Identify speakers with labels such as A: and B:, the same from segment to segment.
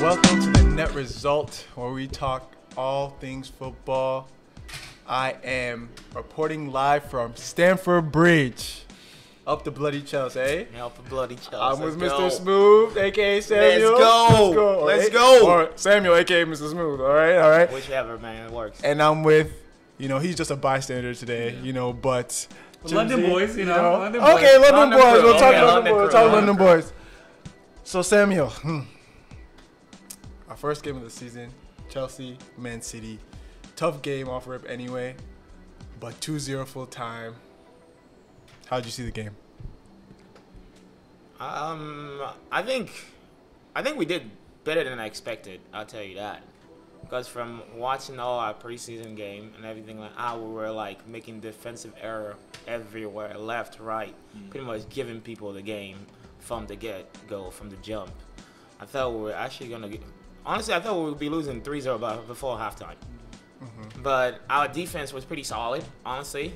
A: Welcome to the Net Result, where we talk all things football. I am reporting live from Stamford Bridge. Up the bloody Chelsea, eh?
B: Up the bloody Chelsea.
A: I'm with Mr. Smooth, a.k.a. Samuel.
B: Let's go.
A: Or Samuel, a.k.a. Mr. Smooth, all right?
B: Whichever, man, it works.
A: And I'm with, he's just a bystander today, but...
C: London
A: Jimsy,
C: boys, London boys.
A: Okay, London boys. We'll talk
B: London
A: boys. So, Samuel, our first game of the season, Chelsea, Man City. Tough game off rip anyway, but 2-0 full time. How'd you see the game?
B: I think we did better than I expected. I'll tell you that. Because from watching all our preseason game and everything like that, we were like making defensive error everywhere, left, right, pretty much giving people the game from the get-go, from the jump. I thought we were actually gonna get. Honestly, I thought we would be losing 3-0 before halftime. But our defense was pretty solid, honestly.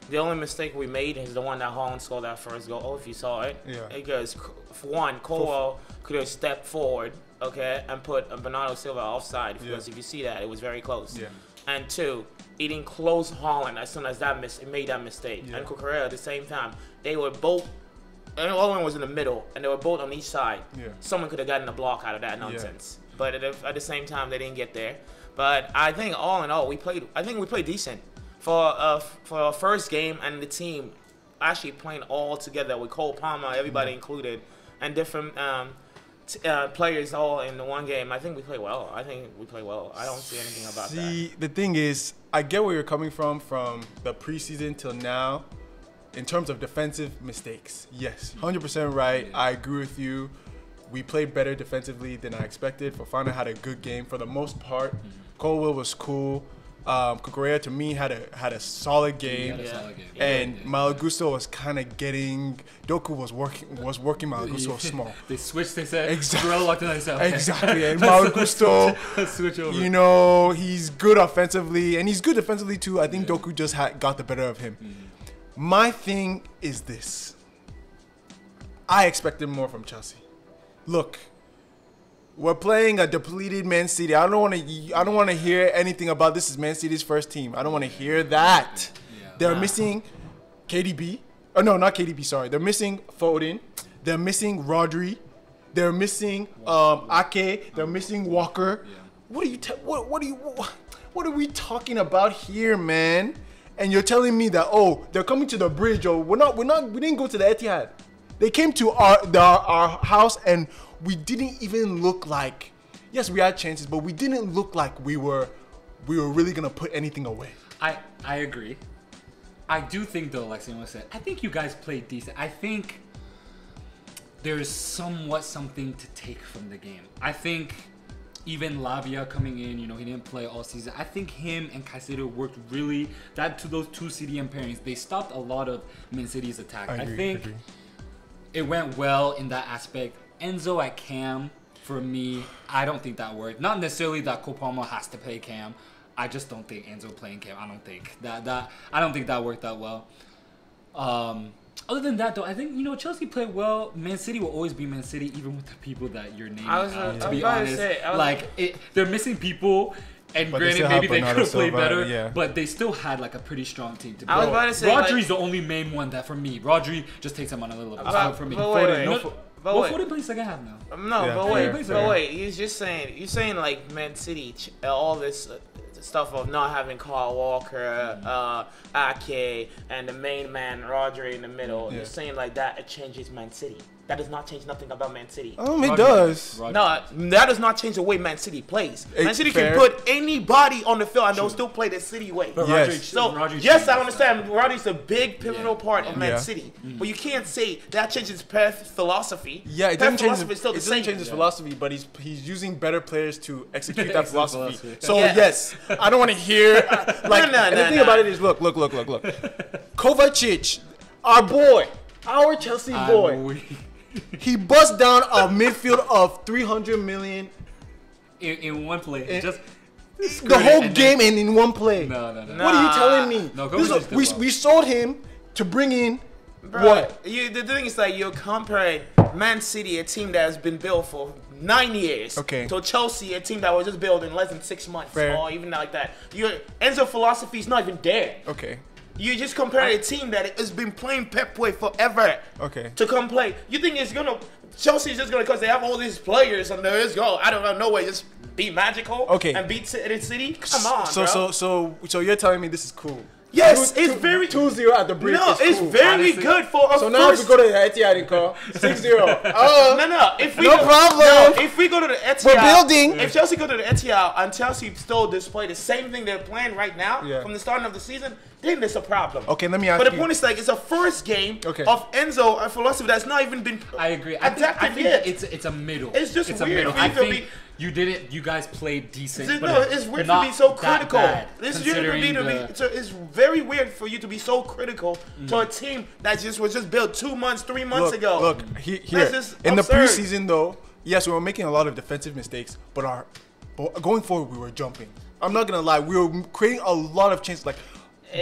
B: The only mistake we made is the one that Holland scored that first goal. Oh, if you saw it. Yeah. Because, for one, Colwell could have stepped forward, and put Bernardo Silva offside. Because if you see that, it was very close. Yeah. And two, he didn't close Holland as soon as he made that mistake. Yeah. And Cucurella at the same time. They were both, and Holland was in the middle, and they were both on each side. Yeah. Someone could have gotten a block out of that nonsense. Yeah. But at the same time, they didn't get there. But I think all in all, we played decent. For our first game, and the team actually playing all together with Cole Palmer, everybody included, and different players all in the one game. I think we play well. I don't see anything about that.
A: See, the thing is, I get where you're coming from the preseason till now, in terms of defensive mistakes. Yes, 100% right. I agree with you. We played better defensively than I expected. Fofana had a good game for the most part. Colwell was cool. Cucurella to me had a solid game, and Malagusto was kind of getting. Doku was working Malagusto small.
C: They switched. They said
A: exactly.
C: Okay.
A: Exactly, and Malagusto,
C: switch over.
A: He's good offensively, and he's good defensively too. I think Doku just got the better of him. My thing is this: I expected more from Chelsea. Look. We're playing a depleted Man City. I don't want to hear anything about this is Man City's first team. I don't want to hear that. They're missing KDB. Oh no, not KDB. Sorry, they're missing Foden. They're missing Rodri. They're missing Ake. They're missing Walker. What are we talking about here, man? And you're telling me that they're coming to the bridge. We didn't go to the Etihad. They came to our house and we didn't even look like. Yes, we had chances, but we didn't look like we were really gonna put anything away.
C: I agree. I do think though, like Samuel said, I think you guys played decent. I think there's somewhat something to take from the game. I think even Lavia coming in, he didn't play all season. I think him and Caicedo worked really. Those two CDM pairings, they stopped a lot of Man City's attack. I think it went well in that aspect. Enzo at Cam, for me, I don't think that worked. Not necessarily that Kopama has to play Cam. I just don't think Enzo playing Cam. I don't think that worked that well. Other than that, though, I think Chelsea played well. Man City will always be Man City, even with the people that you're naming. To be honest, they're missing people. And but granted, maybe they could have played better, but they still had like a pretty strong team. To be honest, Rodri's the only main one that for me, Rodri just takes him on a little bit. For me, Foden plays second half now.
B: But wait, you're saying like Man City, all this stuff of not having Kyle Walker, Ake, and the main man Rodri in the middle. You're saying like that it changes Man City. That does not change nothing about Man City.
A: It does.
B: No, that does not change the way Man City plays. Man City can put anybody on the field and they'll still play the City way.
A: Yes.
B: I understand. Rodri's a big pivotal part of Man City. But you can't say that changes Pep's philosophy.
A: Yeah, it doesn't change his philosophy, but he's using better players to execute that philosophy. So, yes, I don't want to hear. The thing about it is, look. Kovacic, our Chelsea boy. He bust down a midfield of 300 million
C: in one play. Just
A: the whole game and in one play.
C: No.
A: What are you telling me?
C: No,
A: we sold him to bring in what?
B: The thing is that you're comparing Man City, a team that has been built for 9 years.
A: Okay.
B: To Chelsea, a team that was just built in less than 6 months,
A: Fair.
B: or even like that. Enzo philosophy is not even there.
A: Okay.
B: You just compare a team that has been playing Pep way forever.
A: Okay.
B: To come play, you think it's gonna Chelsea's just gonna because they have all these players and there is go. I don't know, no way, just be magical.
A: Okay.
B: And beat City. Come on,
A: So
B: bro.
A: so you're telling me this is cool?
B: Yes, it's very
A: 2-0 at the break.
B: No,
A: is
B: it's
A: cool.
B: very
C: Honestly.
B: good for a
A: So now if
B: first.
A: we go to the Etihad and call 6-0.
B: No. If we
A: No
B: go,
A: problem.
B: No, if we go to the Etihad,
A: We're building.
B: If Chelsea go to the Etihad and Chelsea still display the same thing they're playing right now
A: Yeah.
B: from the starting of the season, then there's a problem.
A: Okay, let me ask
B: But the
A: you.
B: point is, like, it's a first game
A: Okay.
B: of Enzo and philosophy that's not even been.
C: I agree.
B: adapted
C: I think
B: yet.
C: it's a middle.
B: It's just
C: a
B: weird
C: middle.
B: for you
C: I
B: to
C: think
B: be-
C: you guys played decent.
B: No,
C: but
B: it's weird
C: not
B: to be so
C: that
B: critical.
C: bad,
B: It's weird for me to
C: considering
B: be. It's very weird for you to be so critical to a team that was just built 2 months, 3 months ago.
A: Look, here.
B: That's just
A: In the
B: absurd.
A: preseason, though, yes, we were making a lot of defensive mistakes, but going forward, we were jumping. I'm not gonna lie, we were creating a lot of chances, like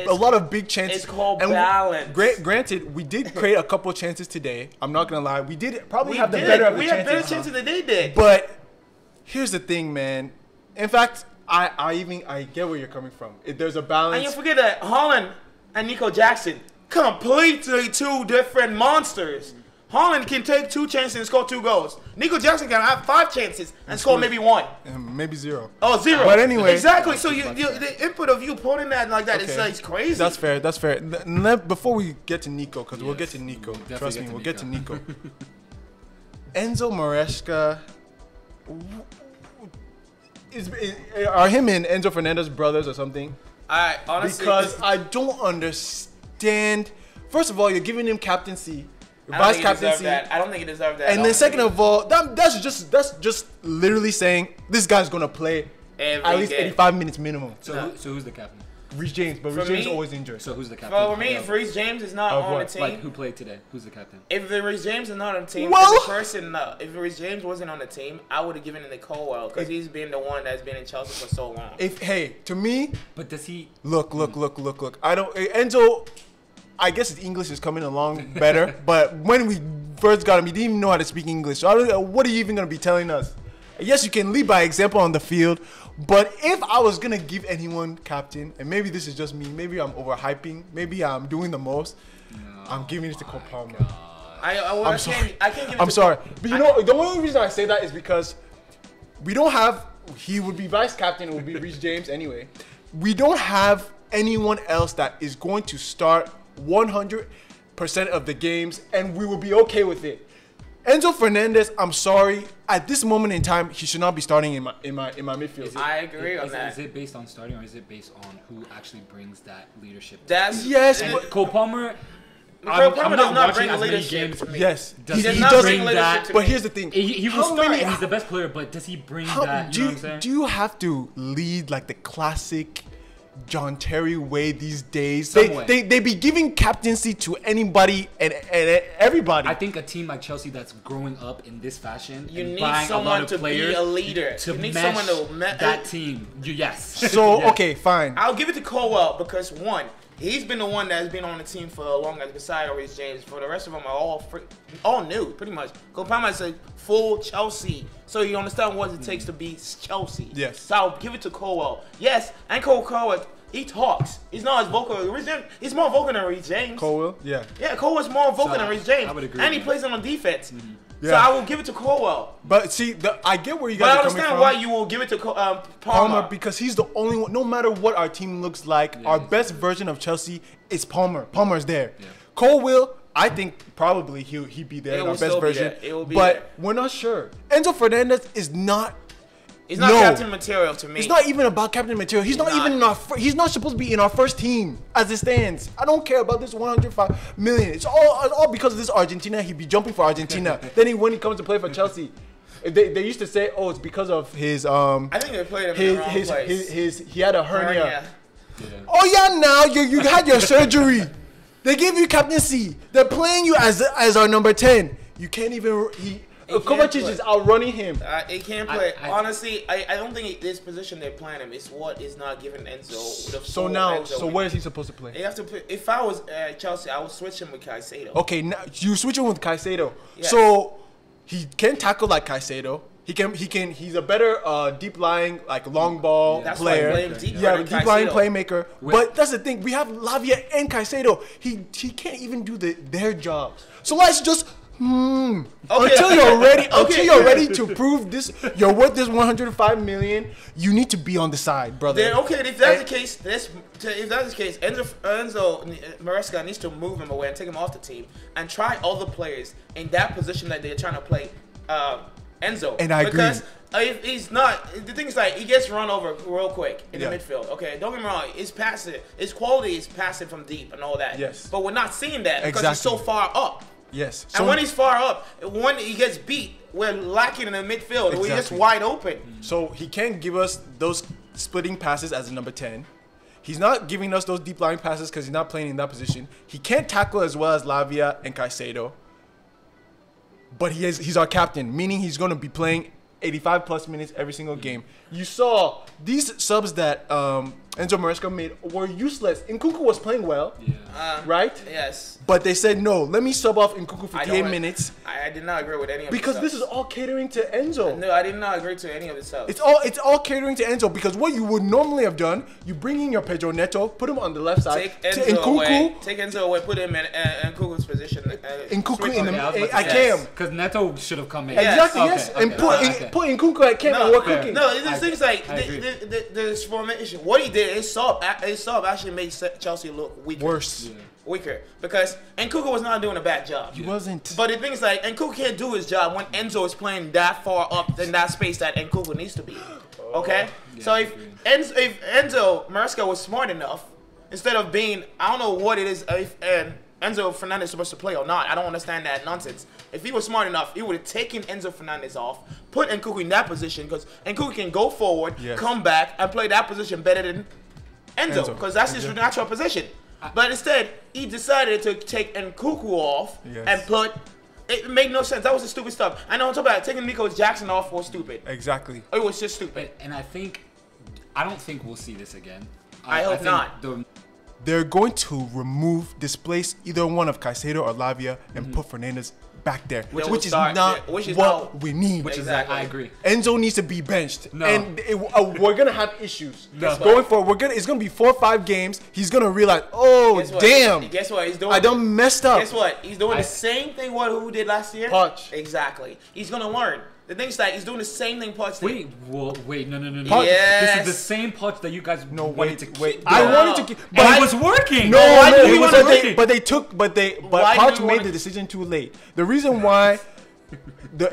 A: a lot of big chances.
B: It's called
A: and
B: balance.
A: Granted, we did create a couple chances today. I'm not gonna lie, we did probably
B: We
A: have the
B: did.
A: better of the
B: We
A: chances.
B: had better chances than they did.
A: But here's the thing, man. In fact, I get where you're coming from. There's a
B: And
A: balance.
B: you forget that Holland and Nico Jackson, completely two different monsters. Holland can take 2 chances and score 2 goals. Nico Jackson can have 5 chances and score maybe 1.
A: Maybe 0.
B: Oh, 0.
A: But anyway.
B: Exactly. So the input of you putting that like that,
A: Okay.
B: it's crazy.
A: That's fair. Before we get to Nico, because we'll get to Nico.
C: definitely
A: Trust
C: get
A: me,
C: to
A: we'll get to
C: Nico.
A: Nico. Enzo Maresca. Are him and Enzo Fernandez brothers or something?
B: I honestly
A: Because I don't understand. First of all, you're giving him captaincy,
B: I don't
A: vice
B: think he deserved
A: captaincy,
B: that. I don't think he deserved that.
A: and then second of all, that's just literally saying this guy's gonna play
B: Every
A: at least
B: game.
A: 85 minutes minimum.
C: So,
B: No.
C: so who's the captain?
A: Reece James, but
B: For
A: Reece James
B: me-
A: is always injured.
C: So who's the captain?
B: For me, if Reece James is not
A: Of
B: on
A: what?
B: the team,
C: Like who played today? Who's the captain?
B: if Reece James is not on the team,
A: Well-
B: if Reece James wasn't on the team, I would have given it to Colwell because he's been the one that's been in Chelsea for so long.
A: To me,
C: But does he?
A: look. I don't. Enzo, I guess his English is coming along better, but when we first got him, he didn't even know how to speak English. So I don't know, what are you even gonna be telling us? Yes, you can lead by example on the field, but if I was gonna give anyone captain, and maybe this is just me, maybe I'm overhyping, maybe I'm doing the most, I'm giving it to Cole Palmer. I'm sorry.
B: I can't give it
A: I'm
B: to
A: sorry, but you know the only reason I say that is because we don't have. He would be vice captain. It would be Reece James anyway. We don't have anyone else that is going to start 100% of the games, and we will be okay with it. Enzo Fernandez, I'm sorry. At this moment in time, he should not be starting in my midfield.
B: I agree on that.
C: Is it based on starting or is it based on who actually brings that leadership?
B: That's
A: Yes,
B: and
A: but-
C: Cole Palmer.
B: Cole Palmer does not
C: watching
B: bring
C: as many
B: leadership
C: games.
B: to me.
A: Yes,
C: Does
B: He does
C: he
B: not
C: bring
B: bring leadership
C: that?
B: to
A: but
B: me.
A: here's the thing.
C: He will
A: How
C: start
A: many-
C: and he's the best player, but does he bring
A: How,
C: that? You know what I'm saying?
A: do you have to lead like the classic John Terry way these days? They
C: Somewhat.
A: be giving captaincy to anybody and everybody.
C: I think a team like Chelsea that's growing up in this fashion
B: You
C: and
B: need
C: buying a
B: someone
C: lot of
B: to be
C: players
B: a leader.
C: to
B: You need
C: mesh
B: someone to
C: that team. Yes.
A: so
C: Yeah.
A: okay, fine.
B: I'll give it to Colwell because one, he's been the one that's been on the team for the longest beside Reece James. For the rest of them are all new, pretty much. Cole Palmer is a full Chelsea, so you understand what it takes to be Chelsea.
A: Yes.
B: So I'll give it to Colwell. Yes, and Colwell, he talks. He's not as vocal as Reece James. He's more vocal than Reece James.
A: Colwell, yeah.
B: Yeah, Colwell's more vocal
C: So,
B: than Reece James.
C: I would agree
B: and he
C: with
B: plays on defense. So
A: Yeah.
B: I will give it to Colwell.
A: But see, I get where you
B: But
A: guys
B: I
A: are coming
B: understand
A: from.
B: why you will give it to Palmer.
A: Palmer, because he's the only one. No matter what our team looks like, our best version of Chelsea is Palmer. Palmer's there.
C: Yeah.
A: Colwell, I think probably he'd be there
B: It
A: in
B: will
A: our best
B: still be
A: version.
B: there. It will be
A: but
B: there.
A: we're not sure. Enzo Fernandez is not.
B: He's not
A: No.
B: captain material to me.
A: It's not even about captain material. He's not
B: not.
A: even in our. He's not supposed to be in our first team as it stands. I don't care about this 105 million. It's all because of this Argentina. He'd be jumping for Argentina. Then when he comes to play for Chelsea, they used to say, oh, it's because of his
B: I think they played him in the wrong place.
A: he had a hernia.
C: Yeah.
A: Oh yeah, now you had your surgery. They gave you captaincy. They're playing you as our number 10. You can't even. Kovacic
B: play.
A: is outrunning him.
B: He can't play.
C: I-
B: Honestly, I don't think this position they're playing him is what is not giving Enzo the
A: So
B: full
A: now,
B: Enzo.
A: so where is he supposed to play?
B: They have to play. If I was Chelsea, I would switch him with Caicedo.
A: Okay, now you switch him with Caicedo.
B: Yes.
A: So he can tackle like Caicedo. He's a better deep lying, like long ball
B: That's why I
A: player.
B: blame deep
A: Deep lying playmaker.
C: Wait.
A: But that's the thing. We have Lavia and Caicedo. He can't even do their jobs. So let's just until you're ready to prove this, you're worth this 105 million. You need to be on the side, brother.
B: Then okay, if that's the case, Enzo Maresca needs to move him away and take him off the team and try other players in that position that they're trying to play. Enzo.
A: And I agree.
B: Because if he's not, the thing is like he gets run over real quick in the midfield. Okay, don't get me wrong, it's passive. His quality is passive from deep and all that.
A: Yes.
B: But we're not seeing that because he's so far up.
A: Yes.
B: And when he's far up, when he gets beat, we're lacking in the midfield. Exactly. We're just wide open.
A: So he can't give us those splitting passes as a number 10. He's not giving us those deep line passes because he's not playing in that position. He can't tackle as well as Lavia and Caicedo. But he's our captain, meaning he's going to be playing 85 plus minutes every single game. You saw these subs that Enzo Maresca made were useless. Nkunku was playing well, right?
B: Yes.
A: But they said, no, let me sub off Nkunku for 8 minutes.
B: I did not agree with any of
A: because
B: the
A: this is all catering to Enzo.
B: No, I did not agree to any of the subs.
A: It's all catering to Enzo because what you would normally have done, you bring in your Pedro Neto, put him on the left side.
B: Take Enzo away, put him in Nkunku's position.
A: Nkunku in the I
C: cam. Because Neto should have come in.
A: Exactly, yes. And put Nkunku at cam and we're cooking.
B: No, there's things like this formation. What he did, his sub actually made Chelsea look weaker.
A: Worse. Yeah.
B: Weaker. Because Nkunku was not doing a bad job.
A: He wasn't.
B: But the thing is like, Nkunku can't do his job when Enzo is playing that far up in that space that Nkunku needs to be. Okay? So if Enzo Maresca was smart enough, instead of being, I don't know what it is, if Enzo Fernandez is supposed to play or not. I don't understand that nonsense. If he was smart enough, he would have taken Enzo Fernandez off, put Nkunku in that position, because Nkunku can go forward, come back, and play that position better than Enzo, because that's his natural position. But instead, he decided to take Nkunku off and put. It made no sense. That was the stupid stuff. I know on top of that, taking Nico Jackson off was stupid.
A: Exactly.
B: It was just stupid.
C: And I don't think we'll see this again.
B: I hope not.
A: They're going to displace either one of Caicedo or Lavia and put Fernandez back there, which is not what we need.
C: I agree.
A: Enzo needs to be benched, and we're gonna have issues
C: No.
A: going forward. It's gonna be 4 or 5 games. He's gonna realize, oh damn!
B: Guess what he's doing?
A: I done messed up.
B: Guess what? He's doing the same thing who did last year.
A: Poch.
B: Exactly. He's gonna learn. The thing is that he's doing the same thing Poch did.
C: Wait, no.
B: Yes.
C: This is the same Poch that you guys wanted to keep.
A: I wanted to keep,
C: but it was working.
A: But Poch made the decision too late. The reason why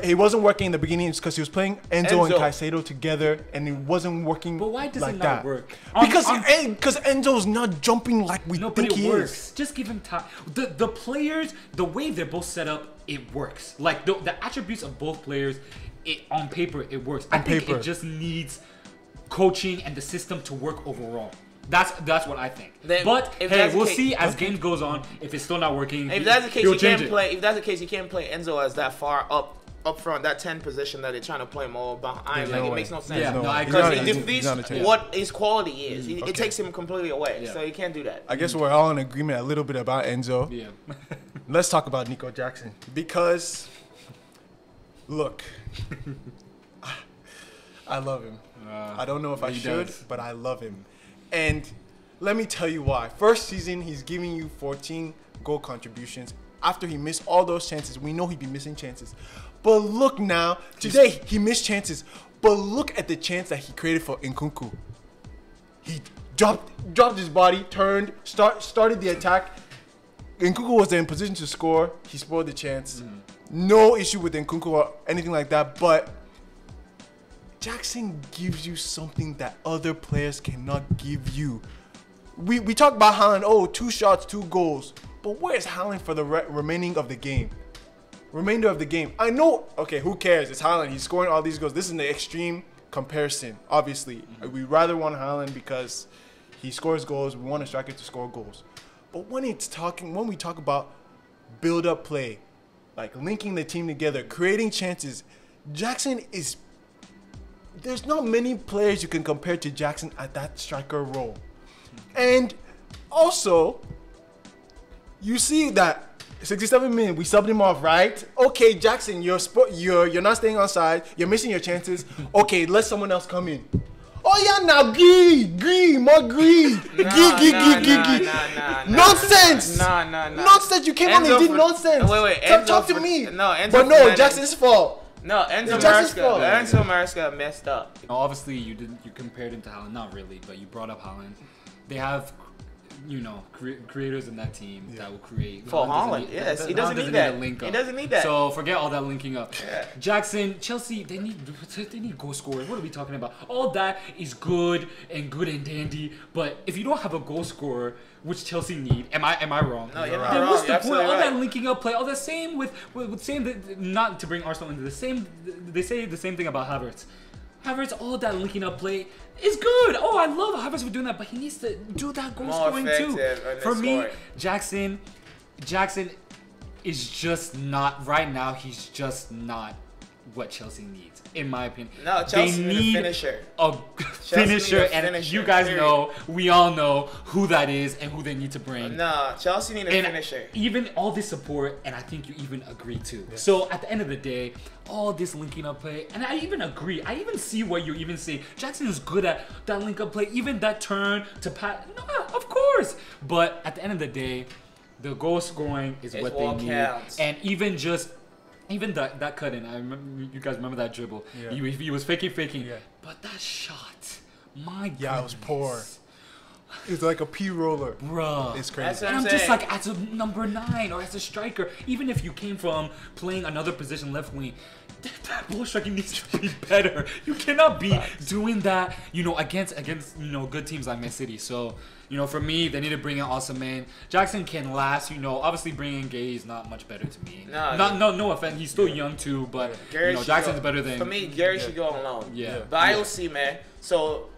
A: he wasn't working in the beginning is because he was playing Enzo and Caicedo together, and it wasn't working.
C: But why does
A: like
C: it
A: that
C: not work?
A: Because Enzo's not jumping like we think he is.
C: Just give him time. The players, the way they're both set up, it works. Like the attributes of both players, on paper it works. I think it just needs coaching and the system to work overall. That's what I think. But hey, we'll see as game goes on. If it's still not working,
B: if that's the case, you can't play. If that's the case, you can't play Enzo as that far up front, that 10 position that they're trying to play more behind. It makes no sense.
C: Yeah, I agree.
B: Because he defeats what his quality is. It takes him completely away. So you can't do that.
A: I guess we're all in agreement a little bit about Enzo.
C: Yeah.
A: Let's talk about Nico Jackson, because look, I love him. I don't know if I should, but I love him. And let me tell you why. First season, he's giving you 14 goal contributions. After he missed all those chances, we know he'd be missing chances. But look now, today he missed chances. But look at the chance that he created for Nkunku. He dropped his body, turned, started the attack. Nkunku was in position to score. He spoiled the chance. No issue with Nkunku or anything like that. But Jackson gives you something that other players cannot give you. We talk about Haaland, 2 shots, 2 goals. But where's Haaland for the remainder of the game? I know, okay, who cares? It's Haaland. He's scoring all these goals. This is the extreme comparison, obviously. We rather want Haaland because he scores goals. We want a striker to score goals. But when we talk about build-up play, like linking the team together, creating chances, Jackson is... There's not many players you can compare to Jackson at that striker role. And also, you see that 67 minutes, we subbed him off, right? Okay, Jackson, you're not staying on side. You're missing your chances. Okay, let someone else come in. Oh yeah, now Gee, more Gee. Nonsense. Nonsense. You came on and did nonsense.
B: Wait.
A: Talk to me.
B: No, Enzo.
A: But no, Jackson's fault.
B: No, Enzo Maresca messed up.
C: Obviously, you compared him to Haaland. Not really, but you brought up Haaland. They have, creators in that team that will create.
B: For Haaland, yes. He doesn't need that. He doesn't need that.
C: So forget all that linking up.
B: Yeah.
C: Jackson, Chelsea, they need goal scorers. What are we talking about? All that is good and dandy, but if you don't have a goal scorer, which Chelsea need, am I wrong?
B: No, you're not
C: then
B: wrong.
C: what's the point? All
B: Right.
C: that linking up play, all the same with not to bring Arsenal into the same. They say the same thing about Havertz. Havertz, all that linking up play is good. Oh, I love Havertz for doing that, but he needs to do that goal scoring too. For me, Jackson is just not right now. He's just not what Chelsea needs, in my opinion.
B: No, Chelsea need a finisher.
C: And you guys know, we all know who that is and who they need to bring.
B: No, Chelsea need a finisher.
C: Even all this support, and I think you even agree too. Yeah. So at the end of the day, all this linking up play, and I even agree. I even see what you even say. Jackson is good at that link up play, even that turn to pass. No, of course. But at the end of the day, the goal scoring is what they need.
B: Counts.
C: And even that cut in, I remember, you guys remember that dribble. Yeah. He was faking. Yeah. But that shot, my goodness.
A: Yeah, it was poor. It's like a P roller.
C: Bruh.
A: It's crazy.
C: And I'm just like, as a number 9 or as a striker, even if you came from playing another position left wing, that ball striking needs to be better. You cannot be doing that, against good teams like Man City. So, for me, they need to bring in Osimhen. Jackson can last, obviously bringing in Gay is not much better to me. No offense, he's still young too, but Jackson's better than.
B: For me, Gary should go on loan.
C: Yeah.
B: But I don't see, man. So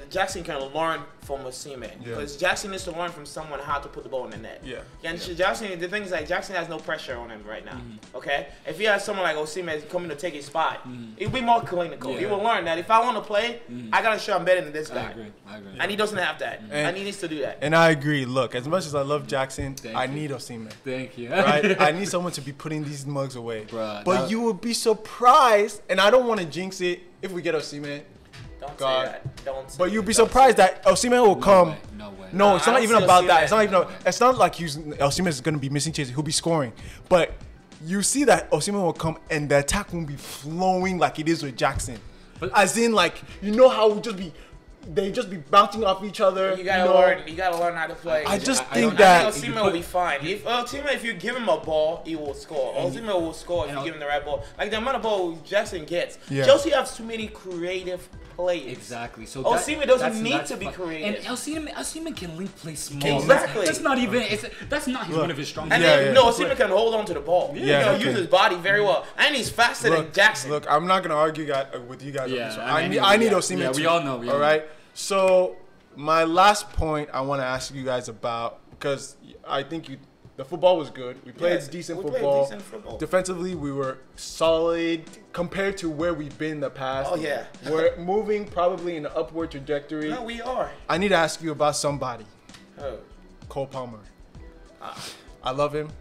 B: Jackson can learn from Osimhen because Jackson needs to learn from someone how to put the ball in the net.
A: Yeah.
B: And Jackson, the thing is like Jackson has no pressure on him right now. Okay, if he has someone like Osimhen coming to take his spot, it'll be more clinical. He will learn that if I want to play, I gotta show I'm better than this guy.
C: I agree.
B: And he doesn't have that, and he needs to do that.
A: And I agree. Look, as much as I love Jackson, I need Osimhen.
C: Thank you.
A: Right? I need someone to be putting these mugs away.
C: Bruh,
A: but you would be surprised, and I don't want to jinx it if we get Osimhen.
B: Don't say that. Don't say
A: But you'd be surprised that Osimhen will come.
C: No way.
A: No, it's not even about that. It's not like Osimhen is going to be missing chances. He'll be scoring. But you see that Osimhen will come and the attack won't be flowing like it is with Jackson.
C: But,
A: as in, like, how it would they just be bouncing off each other.
B: You gotta learn how to play.
A: I think
B: Osimhen will be fine. If you give him a ball, he will score. Osimhen will score if you give him the right ball. Like the amount of ball Jackson gets. Yeah. Chelsea has too many creative players.
C: Exactly. So
B: Osimhen doesn't need to be creative.
C: And Osimhen can link play small.
B: Exactly.
C: That's not even. That's not one of his strong.
B: And Osimhen can hold on to the ball. Yeah. Use his body very well, and he's faster than Jackson.
A: Look, I'm not gonna argue with you guys on this one.
C: I need
A: Osimhen.
C: Yeah, we all know.
A: All right. So my last point I want to ask you guys about, because I think the football was good. We played decent football. Defensively, we were solid compared to where we've been in the past.
B: Oh, yeah.
A: We're moving probably in an upward trajectory.
B: No, we are.
A: I need to ask you about somebody.
B: Oh.
A: Cole Palmer. I love him.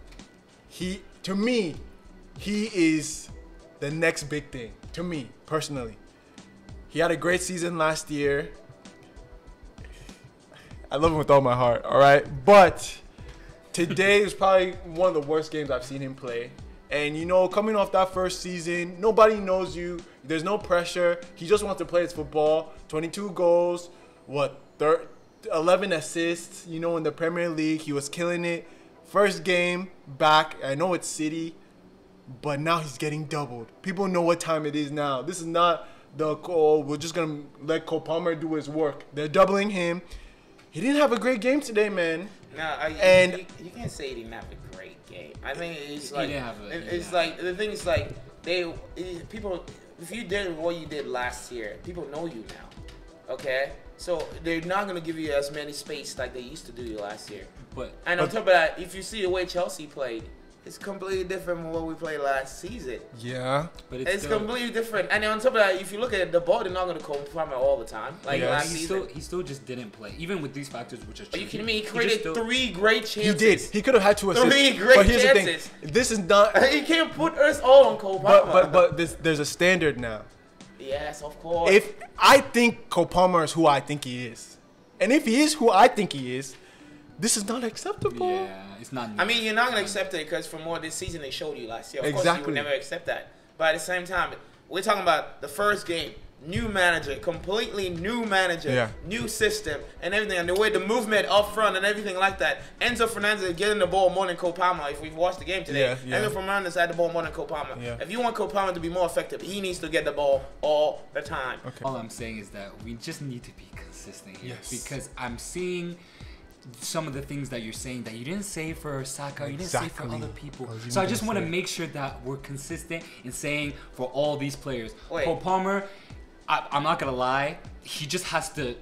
A: To me, he is the next big thing. To me, personally. He had a great season last year. I love him with all my heart, all right? But today is probably one of the worst games I've seen him play. And, coming off that first season, nobody knows you. There's no pressure. He just wants to play his football. 22 goals, 11 assists, in the Premier League. He was killing it. First game back. I know it's City, but now he's getting doubled. People know what time it is now. This is not we're just going to let Cole Palmer do his work. They're doubling him. He didn't have a great game today, man.
B: No, you can't say he didn't have a great game. I think it's like the thing is like people. If you did what you did last year, people know you now. Okay, so they're not gonna give you as many space like they used to do you last year. And on top of that, if you see the way Chelsea played, it's completely different from what we played last season.
A: Yeah.
C: But
B: It's completely different. And on top of that, if you look at it, the ball, they're not going to come all the time. Like
A: Yes.
B: last season.
C: He still just didn't play, even with these factors, which are.
B: Are you kidding me? He created 3 great
A: He
B: chances.
A: did. He could have had 2 assists.
B: 3 great
A: but here's
B: chances.
A: the thing. This is not.
B: You can't put us all on Cole Palmer.
A: But there's a standard now.
B: Yes, of course.
A: If I think Cole Palmer is who I think he is, and if he is who I think he is, this is not acceptable.
C: Yeah, it's not.
B: I mean, you're not going to accept it because from what this season they showed you last year. Of course, you
A: Exactly.
B: would never accept that. But at the same time, we're talking about the first game. New manager, completely new manager,
A: Yeah.
B: new system, and everything, and the way the movement up front and everything like that. Enzo Fernandez is getting the ball more than Cole Palmer. If we've watched the game today,
A: Yeah.
B: Enzo Fernandez had the ball more than Cole Palmer.
A: Yeah.
B: If you want Cole Palmer to be more effective, he needs to get the ball all the time.
A: Okay.
C: All I'm saying is that we just need to be consistent here,
A: Yes.
C: because I'm seeing some of the things that you're saying that you didn't say for Saka, you didn't say for
A: Exactly.
C: other people.
A: I was even
C: So I just
A: gonna
C: want to
A: say.
C: make sure that we're consistent in saying for all these players.
B: Wait.
C: Cole Palmer, I'm not gonna lie, he just has to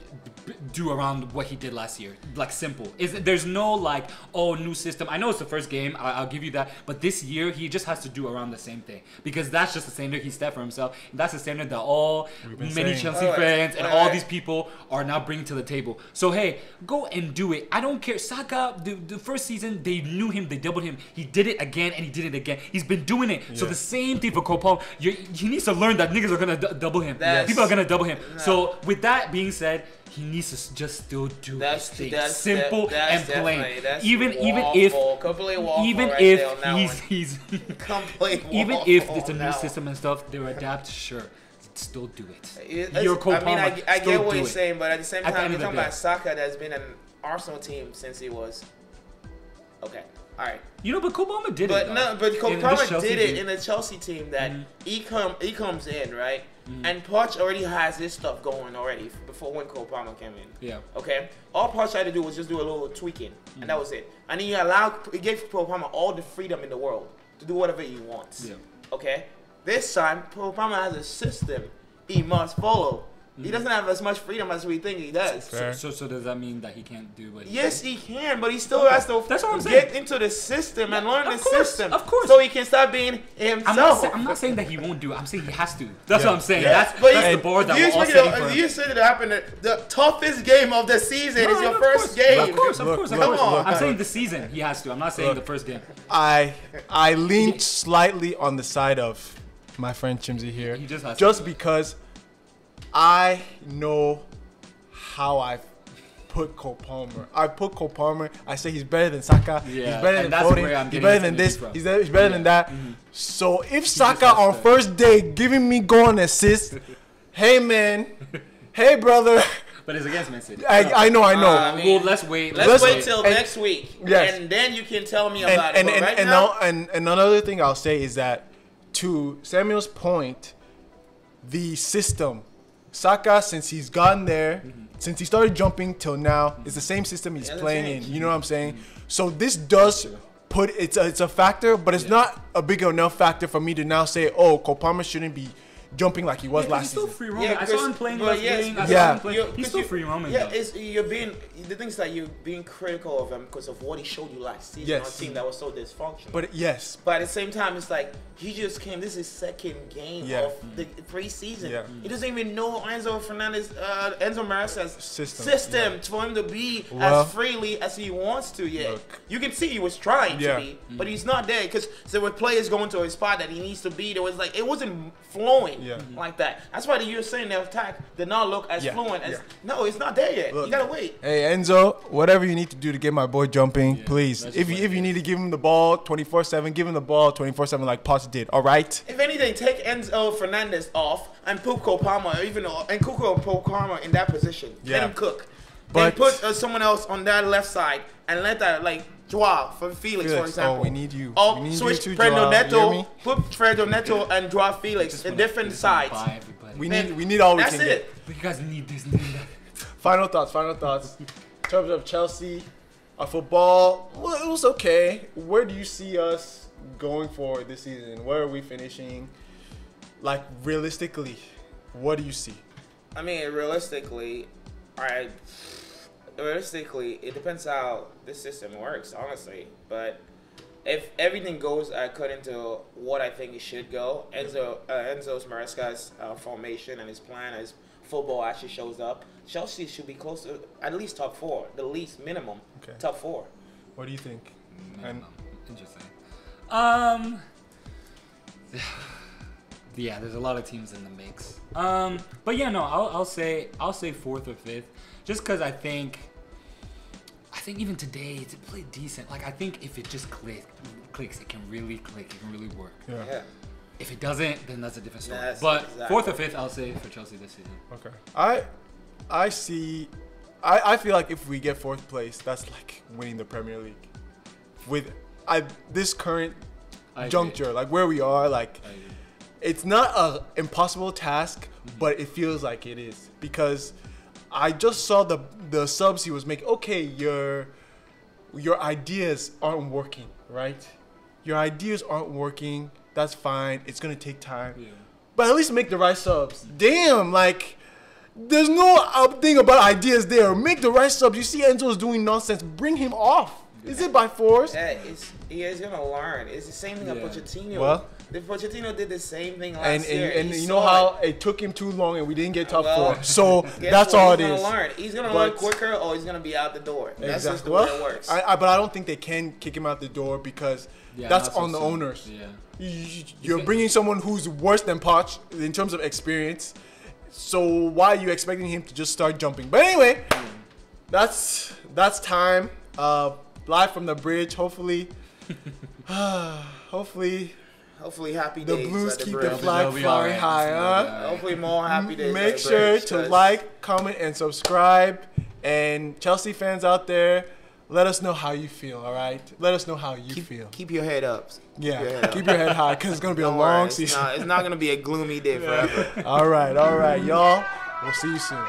C: do around what he did last year. Like, simple. There's no like, oh, new system. I know it's the first game, I'll give you that, but this year he just has to do around the same thing, because that's just the standard he set for himself. That's the standard that all
A: We've been
C: many
A: saying.
C: Chelsea
B: Alright,
C: fans and
B: alright.
C: all these people are now bringing to the table. So hey, go and do it. I don't care. Saka, the first season they knew him, they doubled him. He did it again and he did it again. He's been doing it. So
A: Yeah.
C: the same thing for Cole Palmer. He needs to learn that niggas are gonna double him.
B: That's-
C: People are gonna double him.
B: No.
C: So with that being said, he needs to just still do his thing. Simple and plain. Even if
B: complete waffle
C: even
B: right
C: if
B: there on that
C: he's
B: one. Complete
C: even
B: waffle
C: if it's a
B: on
C: new
B: that one.
C: system and stuff, they're adapt. Sure, still do it.
B: It's-
C: You're Cole
B: I mean,
C: Palmer,
B: I
C: still
B: get what
C: do
B: you're
C: it.
B: saying, but at the same
C: At the
B: time,
C: end
B: you're
C: of the
B: talking
C: day.
B: about Saka that's been an Arsenal team since he was. Okay, all right.
C: You know, but Cole Palmer did
B: But
C: it.
B: no, but Cole
C: In the
B: Palmer
C: Chelsea
B: did it
C: game.
B: in the Chelsea team that he comes in, right?
C: Mm-hmm.
B: And Poch already has his stuff going already before when Cole Palmer came in.
C: Yeah.
B: Okay? All Poch had to do was just do a little tweaking,
C: Mm-hmm.
B: and that was it. And then he gave Cole Palmer all the freedom in the world to do whatever he wants.
C: Yeah.
B: Okay? This time, Cole Palmer has a system he must follow. He doesn't have as much freedom as we think he does.
A: Fair.
C: So does that mean that he can't do what?
B: Yes, he can, but he still has to
C: That's what I'm
B: get
C: saying.
B: into the system and learn
C: Of
B: the
C: course,
B: system.
C: of course.
B: So he can start being himself.
C: I'm not saying that he won't do it. I'm saying he has to. That's
A: Yeah.
C: what I'm saying.
A: Yeah.
C: That's
B: But
C: the board that
B: you
C: we're all
B: expect
C: setting for him.
B: you said it happened. The toughest game of the season is your
C: of
B: first
C: course.
B: game.
C: Of course, of
A: Look,
C: course, of
A: look,
C: course.
B: look,
C: I'm
A: look.
C: saying the season he has to. I'm not saying
A: Look.
C: the first game.
A: I leaned slightly on the side of my friend Chimsy here,
C: He just has to
A: just
C: do it.
A: because I know how I put Cole Palmer. I put Cole Palmer. I say he's better than Saka.
C: Yeah,
A: He's better
C: and
A: than
C: that's
A: Foden.
C: where I'm
A: He's
C: getting
A: better
C: his
A: than
C: energy
A: this.
C: from.
A: He's better than that.
C: Mm-hmm.
A: So if
C: just
A: Saka
C: has
A: on
C: to-
A: first day giving me goal and assist, hey man, hey brother,
C: But it's against Man City.
A: I know.
B: I mean,
C: Well, let's wait.
B: Let's wait
C: wait.
B: till
A: and-
B: next week,
A: Yes.
B: and then you can tell me
A: and
B: about
A: and
B: it. But right
A: and,
B: now,
A: now, and another thing I'll say is that to Samuel's point, the system, Saka, since he's gotten there, since he started jumping till now, it's the same system he's
B: hasn't
A: playing
B: changed.
A: in. You know what I'm saying? So this does put it's a factor, but it's not a big enough factor for me to now say, oh, Cole Palmer shouldn't be jumping like he was
C: He's
A: last
C: still
A: season.
C: free roaming.
B: Yeah,
C: I saw him
B: because-
C: playing
B: but
C: last
B: yes,
C: game. I
A: yeah.
C: saw him play.
B: You're-
C: He's still free roaming.
B: Yeah,
C: though.
B: you're being the things that you're being critical of him because of what he showed you last season
A: Yes.
B: on a team that was so dysfunctional.
A: But yes,
B: But at the same time, it's like he just came. This is his second game
A: Yeah.
B: of the preseason.
A: Yeah.
B: He doesn't even know Enzo Fernandez, Enzo Maresca's
A: System, yeah.
B: for him to be
A: Well,
B: as freely as he wants to yet.
A: look.
B: You can see he was trying
A: Yeah.
B: to be, but he's not there because there were players going to a spot that he needs to be. There was like it wasn't flowing
A: Yeah.
B: like that. That's why you're saying the attack did not look as
A: Yeah.
B: fluent as.
A: Yeah.
B: No, it's not there yet.
A: Look.
B: You gotta wait.
A: hey Enzo, whatever you need to do to get my boy jumping, please.
C: that's
A: If
C: what
A: you
C: it
A: need to give him the ball 24/7, give him the ball 24/7 like Potts did. All right.
B: If anything, take Enzo Fernandez off and put Cole Palmer, and Cole Palmer in that position.
A: Yeah.
B: Let him cook.
A: But-
B: Then put someone else on that left side and let that like Joao for Felix, for
A: Felix,
B: example.
A: oh, we need you.
B: Or
A: We need you
B: switch
A: too,
B: Fredo
A: Joao. You hear
B: Neto,
A: me?
B: put Fredo Neto and Joao Felix
C: Just
B: in
C: wanna-
B: different
C: just wanna
B: sides.
C: buy everybody.
A: We need all we
B: That's
A: can
B: it.
A: get.
C: But you guys need this, need that.
A: Final thoughts. In terms of Chelsea, our football, well, it was okay. Where do you see us going forward this season? Where are we finishing? Like realistically, what do you see?
B: I mean, realistically, it depends how this system works, honestly. But if everything goes according to what I think it should go, Enzo Maresca's formation and his plan, his football actually shows up, Chelsea should be close to at least top 4, the least minimum top 4.
A: What do you think?
C: And interesting. Yeah, there's a lot of teams in the mix. But yeah, no, I'll say 4th or 5th, just because I think even today to play decent. Like I think if it just clicks, it can really click. It can really work.
A: Yeah.
C: If it doesn't, then that's a different story. But
B: exactly.
C: 4th or 5th, I'll say for Chelsea this season.
A: Okay. I feel like if we get 4th place, that's like winning the Premier League. With this current juncture, like where we are, like it's not an impossible task, but it feels like it is, because I just saw the subs he was making. Okay, your ideas aren't working, right? Your ideas aren't working. That's fine. It's gonna take time, but at least make the right subs. Damn, like there's no thing about ideas there. Make the right subs. You see Enzo's doing nonsense. Bring him off. Is it by force?
B: Yeah, he's gonna learn. It's the same thing that Pochettino.
A: Well,
B: Pochettino did the same thing last year.
A: And you know how it took him too long and we didn't get top 4. So that's all it is.
B: He's gonna learn quicker, or he's gonna be out the door. That's just the way it works.
A: But I don't think they can kick him out the door, because that's on the owners. Yeah. You're bringing someone who's worse than Poch in terms of experience. So why are you expecting him to just start jumping? But anyway, that's time. Live from the bridge. Hopefully,
B: hopefully happy days.
A: The Blues
B: at the
A: keep
B: bridge.
A: the flag flying high.
B: Hopefully more happy days.
A: Make sure to like, comment, and subscribe. And Chelsea fans out there, let us know how you feel. All right, let us know how you feel.
B: Keep your head up.
A: Yeah, keep your head high, because it's gonna be a long season.
B: It's not gonna be a gloomy day forever.
A: All right, y'all. We'll see you soon.